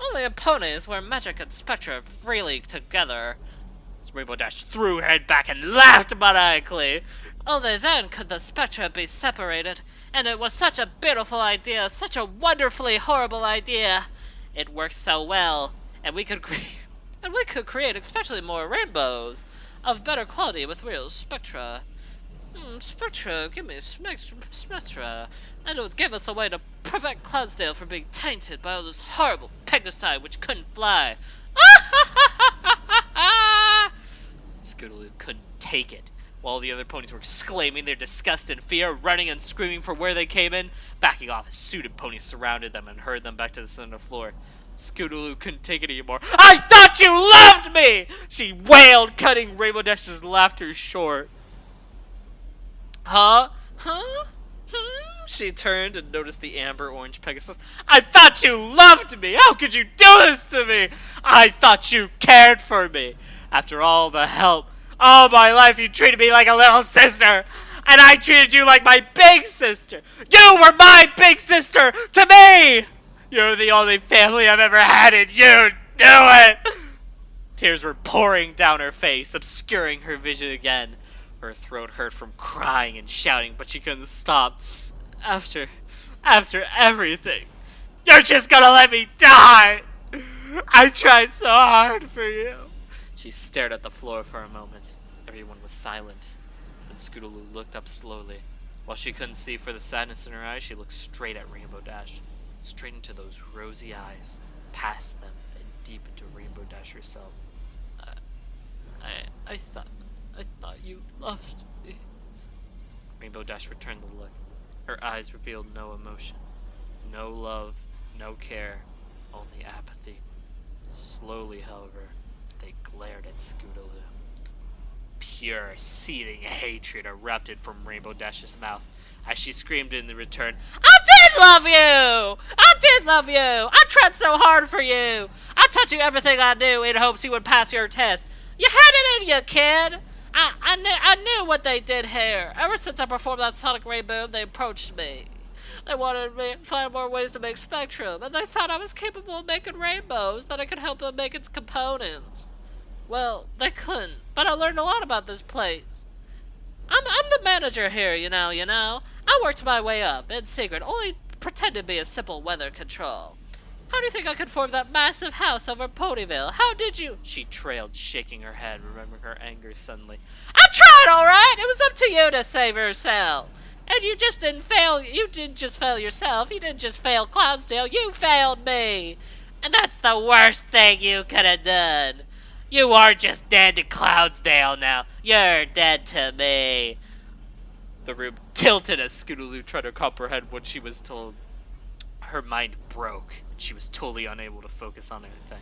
Only in ponies where magic and spectra freely together. Rainbow Dash threw her head back and laughed maniacally. Only then could the spectra be separated, and it was such a beautiful idea, such a wonderfully horrible idea. It worked so well, and we could create especially more rainbows of better quality with real spectra. Spectra, give me spectra, and it would give us a way to prevent Cloudsdale from being tainted by all those horrible Pegasi which couldn't fly. Scootaloo couldn't take it. While the other ponies were exclaiming their disgust and fear, running and screaming for where they came in, backing off as suited ponies surrounded them and hurried them back to the center floor. Scootaloo couldn't take it anymore. I thought you loved me! She wailed, cutting Rainbow Dash's laughter short. Huh? She turned and noticed the amber-orange Pegasus. I thought you loved me! How could you do this to me? I thought you cared for me! After all the help, all my life you treated me like a little sister! And I treated you like my big sister! You were my big sister to me! You're the only family I've ever had, and you knew it! Tears were pouring down her face, obscuring her vision again. Her throat hurt from crying and shouting, but she couldn't stop. After everything, you're just gonna let me die! I tried so hard for you. She stared at the floor for a moment. Everyone was silent. Then Scootaloo looked up slowly. While she couldn't see for the sadness in her eyes, she looked straight at Rainbow Dash. Straight into those rosy eyes, past them, and deep into Rainbow Dash herself. I thought you loved me. Rainbow Dash returned the look. Her eyes revealed no emotion. No love, no care, only apathy. Slowly, however, they glared at Scootaloo. Pure, seething hatred erupted from Rainbow Dash's mouth as she screamed in return, I did love you! I did love you! I tried so hard for you! I taught you everything I knew in hopes you would pass your test. You had it in you, kid! I knew what they did here. Ever since I performed that sonic rainbow, they approached me. They wanted me to find more ways to make Spectrum, and they thought I was capable of making rainbows, that I could help them make its components. Well, they couldn't, but I learned a lot about this place. I'm the manager here, you know. I worked my way up, in secret, only pretend to be a simple weather control. How do you think I could form that massive house over Ponyville? How did you? She trailed, shaking her head, remembering her anger suddenly. I tried, all right. It was up to you to save yourself. And you just didn't fail. You didn't just fail yourself. You didn't just fail Cloudsdale. You failed me. And that's the worst thing you could have done. You are just dead to Cloudsdale now. You're dead to me. The room tilted as Scootaloo tried to comprehend what she was told. Her mind broke, and she was totally unable to focus on anything.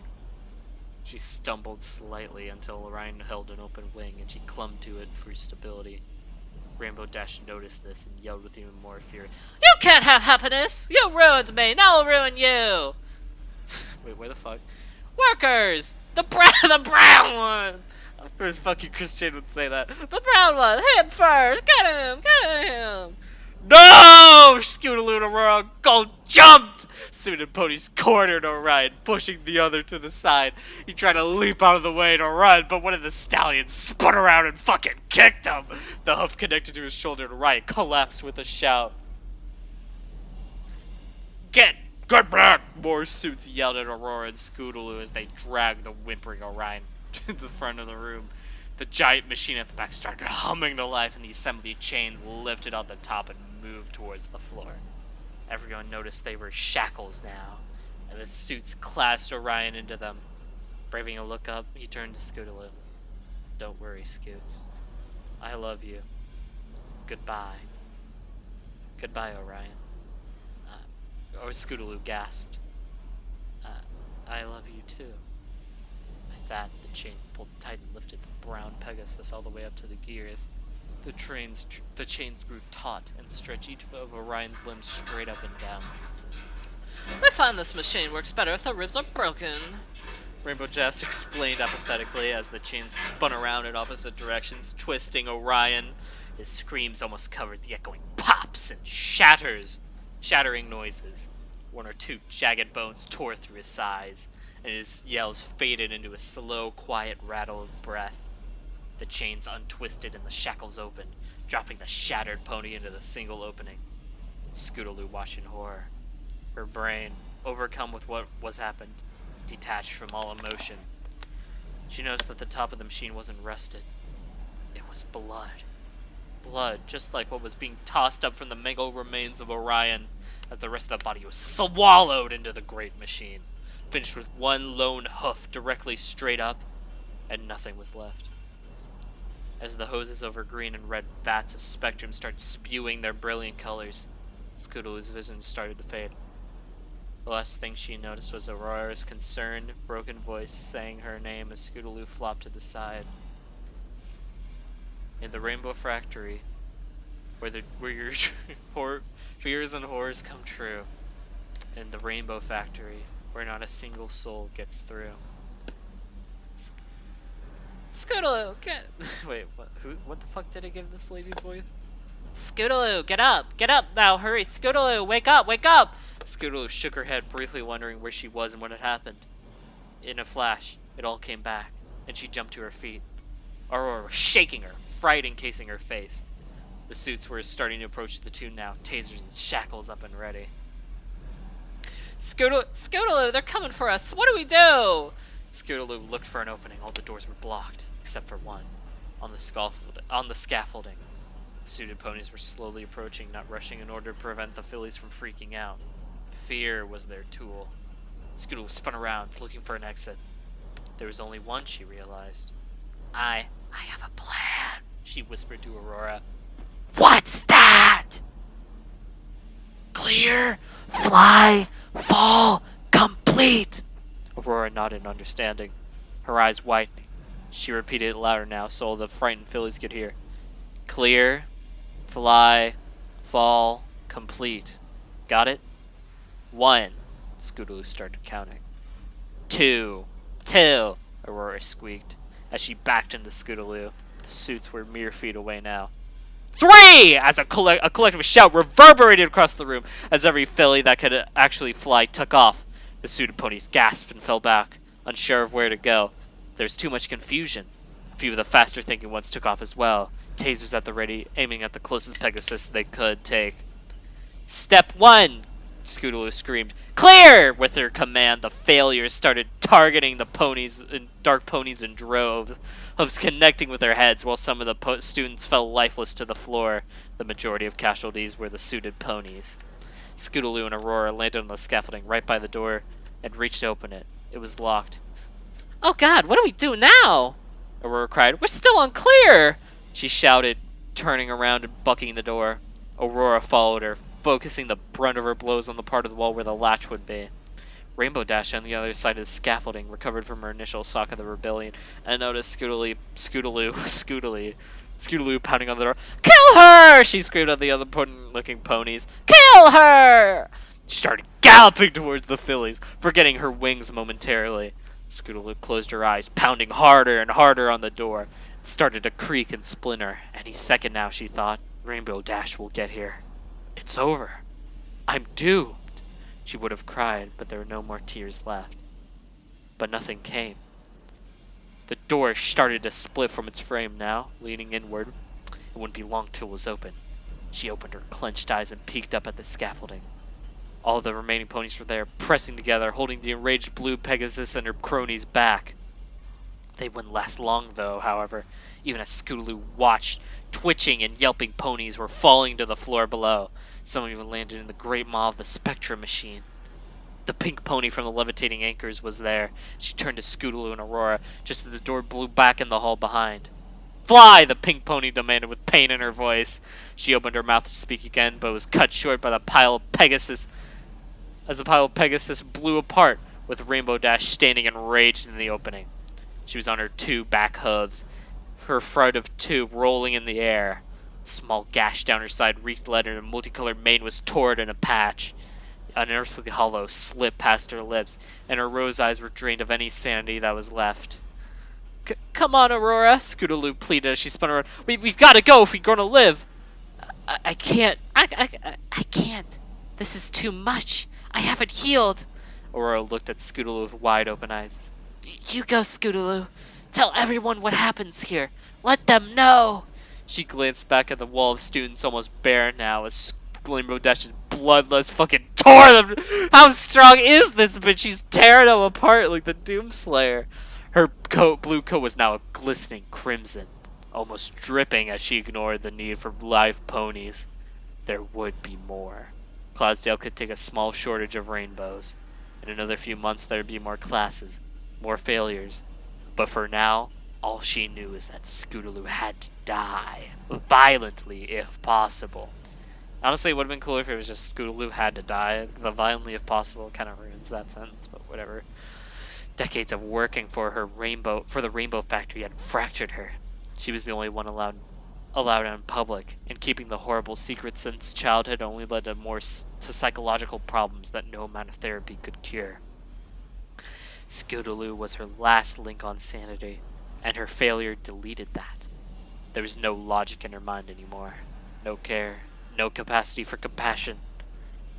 She stumbled slightly until Orion held an open wing, and she clung to it for stability. Rainbow Dash noticed this and yelled with even more fury. You can't have happiness! You ruined me! Now I'll ruin you! Wait, where the fuck? Workers! The brown one! Of course fucking Christian would say that. The brown one! Him first! Get him! Get him! No! Scootaloo and Aurora Gold jumped! Soon Pony's cornered Orion, pushing the other to the side. He tried to leap out of the way to run, but one of the stallions spun around and fucking kicked him. The hoof connected to his shoulder and Orion collapsed with a shout. Get back! More suits yelled at Aurora and Scootaloo as they dragged the whimpering Orion to the front of the room. The giant machine at the back started humming to life, and the assembly chains lifted on the top and moved towards the floor. Everyone noticed they were shackles now, and the suits clasped Orion into them. Braving a look up, he turned to Scootaloo. Don't worry, Scoots. I love you. Goodbye. Goodbye, Orion. Scootaloo gasped. I love you too. With that, the chains pulled tight and lifted the brown Pegasus all the way up to the gears. The chains grew taut and stretched each of Orion's limbs straight up and down. I find this machine works better if the ribs are broken. Rainbow Dash explained apathetically as the chains spun around in opposite directions, twisting Orion. His screams almost covered the echoing pops and shattering noises. One or two jagged bones tore through his sides, and his yells faded into a slow, quiet rattle of breath. The chains untwisted and the shackles opened, dropping the shattered pony into the single opening. Scootaloo watched in horror. Her brain, overcome with what was happened, detached from all emotion. She noticed that the top of the machine wasn't rusted. It was blood. Blood, just like what was being tossed up from the mangled remains of Orion, as the rest of the body was swallowed into the great machine, finished with one lone hoof directly straight up, and nothing was left. As the hoses over green and red vats of spectrum started spewing their brilliant colors, Scootaloo's vision started to fade. The last thing she noticed was Aurora's concerned, broken voice saying her name as Scootaloo flopped to the side. In the Rainbow Factory, where your fears and horrors come true. In the Rainbow Factory, where not a single soul gets through. Scootaloo, get... Wait, what the fuck did I give this lady's voice? Scootaloo, get up now, hurry, Scootaloo, wake up! Scootaloo shook her head, briefly wondering where she was and what had happened. In a flash, it all came back, and she jumped to her feet. Aurora was shaking her, fright encasing her face. The suits were starting to approach the two now, tasers and shackles up and ready. Scootaloo, they're coming for us. What do we do? Scootaloo looked for an opening. All the doors were blocked, except for one. On the scaffolding. Suited ponies were slowly approaching, not rushing in order to prevent the fillies from freaking out. Fear was their tool. Scootaloo spun around, looking for an exit. There was only one, she realized. I have a plan, she whispered to Aurora. What's that? Clear, fly, fall, complete. Aurora nodded in understanding, her eyes widening. She repeated it louder now so all the frightened fillies could hear. Clear, fly, fall, complete. Got it? 1. Scootaloo started counting. 2, Aurora squeaked as she backed into Scootaloo. The suits were mere feet away now. 3! As a collective shout reverberated across the room as every filly that could actually fly took off. The suited ponies gasped and fell back, unsure of where to go. There was too much confusion. A few of the faster-thinking ones took off as well, tasers at the ready, aiming at the closest Pegasus they could take. Step 1! Scootaloo screamed, "Clear!" With her command, the failures started targeting the dark ponies in droves, hooves connecting with their heads, while some of the students fell lifeless to the floor. The majority of casualties were the suited ponies. Scootaloo and Aurora landed on the scaffolding right by the door and reached to open it. It was locked. "Oh God, what do we do now?" Aurora cried. "We're still unclear!" She shouted, turning around and bucking the door. Aurora followed her, focusing the brunt of her blows on the part of the wall where the latch would be. Rainbow Dash on the other side of the scaffolding recovered from her initial shock of the rebellion and noticed Scootaloo pounding on the door. "Kill her!" she screamed at the other potent-looking ponies. "Kill her!" She started galloping towards the fillies, forgetting her wings momentarily. Scootaloo closed her eyes, pounding harder and harder on the door. It started to creak and splinter. Any second now, she thought, Rainbow Dash will get here. It's over. I'm doomed. She would have cried, but there were no more tears left. But nothing came. The door started to split from its frame now, leaning inward. It wouldn't be long till it was open. She opened her clenched eyes and peeked up at the scaffolding. All the remaining ponies were there, pressing together, holding the enraged blue Pegasus and her cronies back. They wouldn't last long, though, however, even as Scootaloo watched. Twitching and yelping ponies were falling to the floor below. Some even landed in the great maw of the Spectra machine. The pink pony from the levitating anchors was there. She turned to Scootaloo and Aurora, just as the door blew back in the hall behind. "Fly!" the pink pony demanded with pain in her voice. She opened her mouth to speak again, but was cut short by the pile of Pegasus as the pile of Pegasus blew apart, with Rainbow Dash standing enraged in the opening. She was on her two back hooves, her front of two rolling in the air. A small gash down her side reeked lead, and her multicolored mane was torn in a patch. An unearthly hollow slipped past her lips, and her rose eyes were drained of any sanity that was left. "Come on, Aurora," Scootaloo pleaded as she spun around. We've got to go if we're going to live." I can't. I can't. This is too much. I haven't healed." Aurora looked at Scootaloo with wide-open eyes. "You go, Scootaloo. Tell everyone what happens here. Let them know." She glanced back at the wall of students, almost bare now, as Rainbow Dash's bloodless fucking tore them. How strong is this bitch? She's tearing them apart like the Doomslayer. Her blue coat was now a glistening crimson, almost dripping as she ignored the need for live ponies. There would be more. Cloudsdale could take a small shortage of rainbows. In another few months there'd be more classes, more failures. But for now, all she knew is that Scootaloo had to die. Violently, if possible. Honestly, it would have been cooler if it was just Scootaloo had to die. The violently, if possible, kind of ruins that sentence, but whatever. Decades of working for the Rainbow Factory had fractured her. She was the only one allowed in public, and keeping the horrible secret since childhood only led to psychological problems that no amount of therapy could cure. Scootaloo was her last link on sanity, and her failure deleted that. There was no logic in her mind anymore, no care, no capacity for compassion,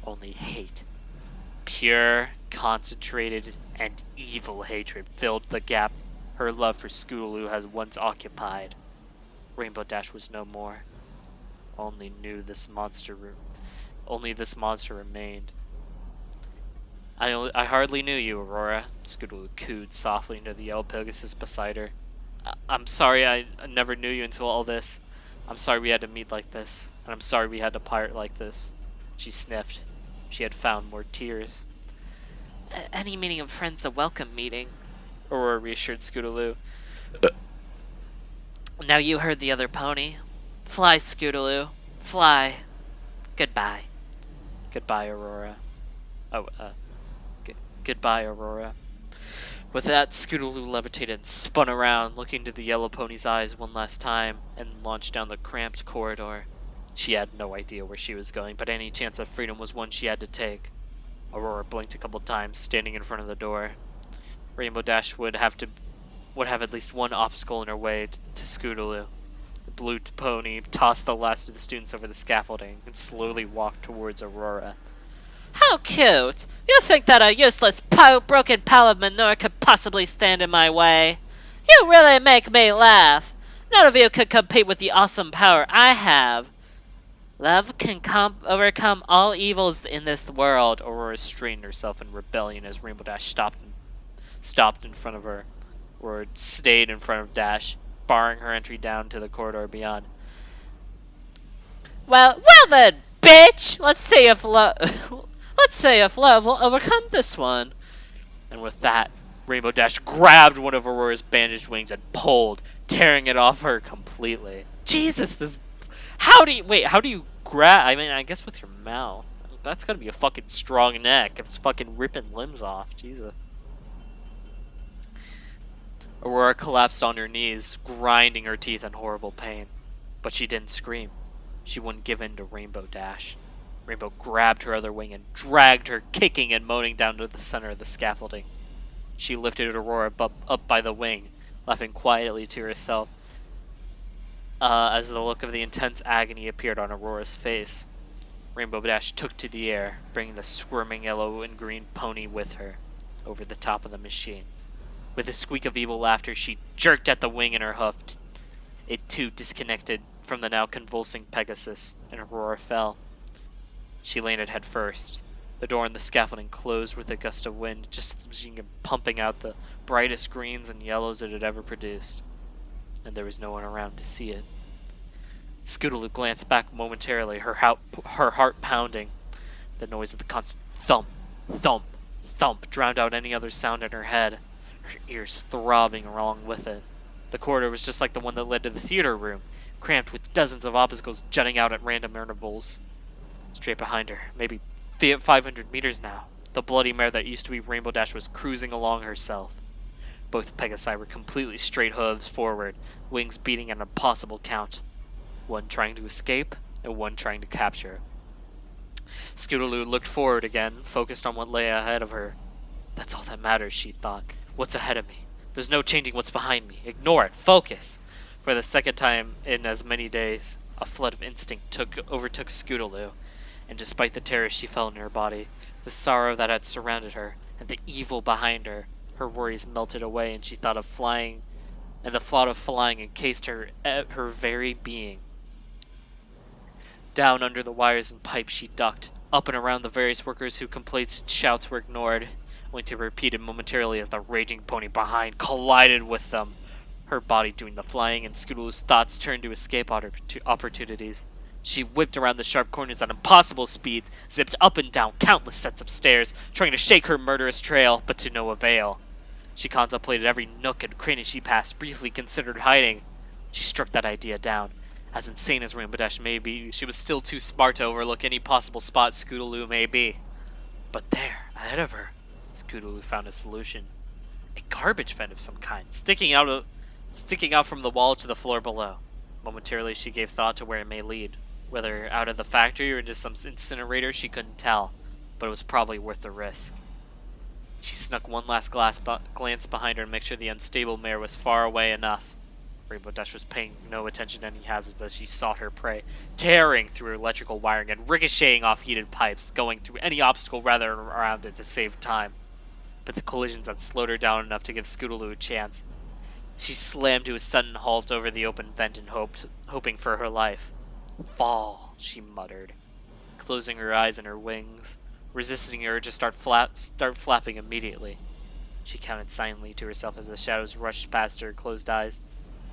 only hate. Pure, concentrated, and evil hatred filled the gap her love for Scootaloo has once occupied. Rainbow Dash was no more. Only this monster remained. I hardly knew you, Aurora. Scootaloo cooed softly into the yellow Pegasus beside her. I'm sorry I never knew you until all this. I'm sorry we had to meet like this, and I'm sorry we had to pirate like this. She sniffed. She had found more tears. Any meeting of friends a welcome meeting, Aurora reassured Scootaloo. Now you heard the other pony. Fly, Scootaloo. Fly. Goodbye. Goodbye, Aurora. Goodbye, Aurora. With that, Scootaloo levitated and spun around, looking into the yellow pony's eyes one last time, and launched down the cramped corridor. She had no idea where she was going, but any chance of freedom was one she had to take. Aurora blinked a couple times, standing in front of the door. Rainbow Dash would have at least one obstacle in her way to Scootaloo. The blue pony tossed the last of the students over the scaffolding and slowly walked towards Aurora. How cute! You think that a useless, broken pile of manure could possibly stand in my way? You really make me laugh! None of you could compete with the awesome power I have! Love can overcome all evils in this world. Aurora straightened herself in rebellion as Rainbow Dash stopped in front of her, or stayed in front of Dash, barring her entry down to the corridor beyond. Well then, bitch! Let's say if love will overcome this one. And with that, Rainbow Dash grabbed one of Aurora's bandaged wings and pulled, tearing it off her completely. Jesus, how do you grab? I mean, I guess with your mouth. That's gotta be a fucking strong neck. It's fucking ripping limbs off. Jesus. Aurora collapsed on her knees, grinding her teeth in horrible pain. But she didn't scream. She wouldn't give in to Rainbow Dash. Rainbow grabbed her other wing and dragged her, kicking and moaning down to the center of the scaffolding. She lifted Aurora up by the wing, laughing quietly to herself as the look of the intense agony appeared on Aurora's face. Rainbow Dash took to the air, bringing the squirming yellow and green pony with her over the top of the machine. With a squeak of evil laughter, she jerked at the wing in her hoof. It too disconnected from the now convulsing Pegasus, and Aurora fell. She landed head first. The door in the scaffolding closed with a gust of wind, just as the machine gun pumping out the brightest greens and yellows it had ever produced. And there was no one around to see it. Scootaloo glanced back momentarily, her heart pounding. The noise of the constant thump, thump, thump drowned out any other sound in her head, her ears throbbing along with it. The corridor was just like the one that led to the theater room, cramped with dozens of obstacles jutting out at random intervals. Straight behind her, maybe 500 meters now, the bloody mare that used to be Rainbow Dash was cruising along herself. Both Pegasi were completely straight hooves forward, wings beating an impossible count. One trying to escape, and one trying to capture. Scootaloo looked forward again, focused on what lay ahead of her. That's all that matters, she thought. What's ahead of me? There's no changing what's behind me. Ignore it. Focus. For the second time in as many days, a flood of instinct overtook Scootaloo, and despite the terror she felt in her body, the sorrow that had surrounded her, and the evil behind her, her worries melted away, and she thought of flying, and the thought of flying encased her very being. Down under the wires and pipes she ducked, up and around the various workers whose complaints and shouts were ignored, only to be repeated momentarily as the raging pony behind collided with them, her body doing the flying, and Scootaloo's thoughts turned to escape opportunities. She whipped around the sharp corners at impossible speeds, zipped up and down countless sets of stairs, trying to shake her murderous trail, but to no avail. She contemplated every nook and cranny she passed, briefly considered hiding. She struck that idea down. As insane as Rainbow Dash may be, she was still too smart to overlook any possible spot Scootaloo may be. But there, ahead of her, Scootaloo found a solution. A garbage vent of some kind, sticking out from the wall to the floor below. Momentarily she gave thought to where it may lead. Whether out of the factory or into some incinerator, she couldn't tell, but it was probably worth the risk. She snuck one last glance behind her to make sure the unstable mare was far away enough. Rainbow Dash was paying no attention to any hazards as she sought her prey, tearing through electrical wiring and ricocheting off heated pipes, going through any obstacle rather around it to save time. But the collisions had slowed her down enough to give Scootaloo a chance. She slammed to a sudden halt over the open vent and hoping for her life. Fall, she muttered, closing her eyes and her wings, resisting the urge to start flapping immediately. She counted silently to herself as the shadows rushed past her closed eyes,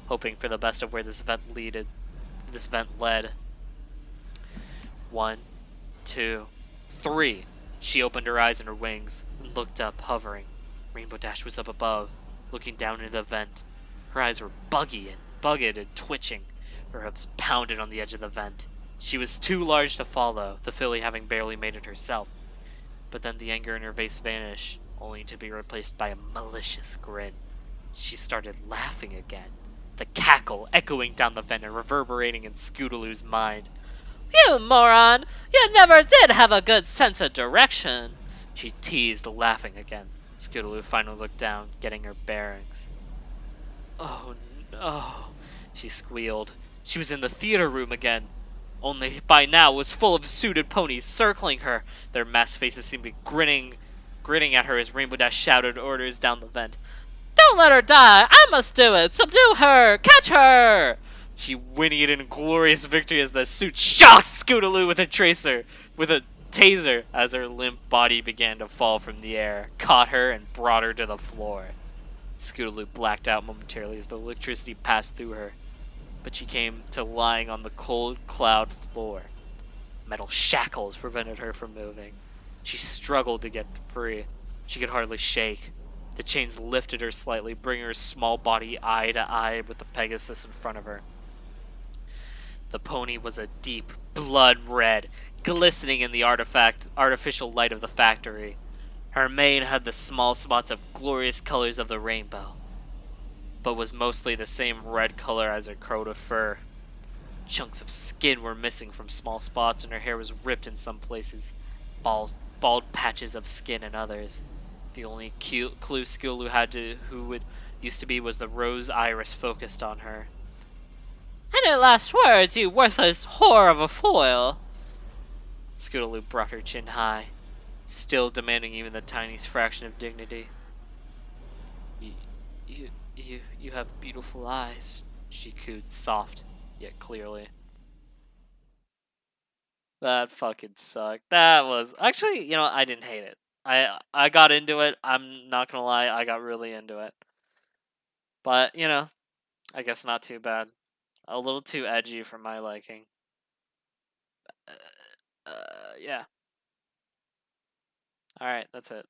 hoping for the best of where this vent led. 1, 2, 3. She opened her eyes and her wings and looked up, hovering. Rainbow Dash was up above, looking down into the vent. Her eyes were bugged and twitching. Her hooves pounded on the edge of the vent. She was too large to follow, the filly having barely made it herself. But then the anger in her face vanished, only to be replaced by a malicious grin. She started laughing again, the cackle echoing down the vent and reverberating in Scootaloo's mind. You moron! You never did have a good sense of direction! She teased, laughing again. Scootaloo finally looked down, getting her bearings. Oh no, she squealed. She was in the theater room again, only by now was full of suited ponies circling her. Their masked faces seemed to be grinning at her as Rainbow Dash shouted orders down the vent. Don't let her die! I must do it! Subdue her! Catch her! She whinnied in glorious victory as the suit shocked Scootaloo with a taser as her limp body began to fall from the air, caught her, and brought her to the floor. Scootaloo blacked out momentarily as the electricity passed through her, but she came to lying on the cold cloud floor. Metal shackles prevented her from moving. She struggled to get free. She could hardly shake. The chains lifted her slightly, bringing her small body eye to eye with the Pegasus in front of her. The pony was a deep blood red, glistening in the artificial light of the factory. Her mane had the small spots of glorious colors of the rainbow, but was mostly the same red color as her coat of fur. Chunks of skin were missing from small spots, and her hair was ripped in some places, bald patches of skin in others. The only clue Scootaloo had to who it used to be was the rose iris focused on her. "Any last words, you worthless whore of a foil?" Scootaloo brought her chin high, still demanding even the tiniest fraction of dignity. You have beautiful eyes," she cooed, soft yet clearly. That fucking sucked. That was actually, I didn't hate it. I got into it. I'm not gonna lie, I got really into it. But I guess not too bad. A little too edgy for my liking. Yeah. All right, that's it.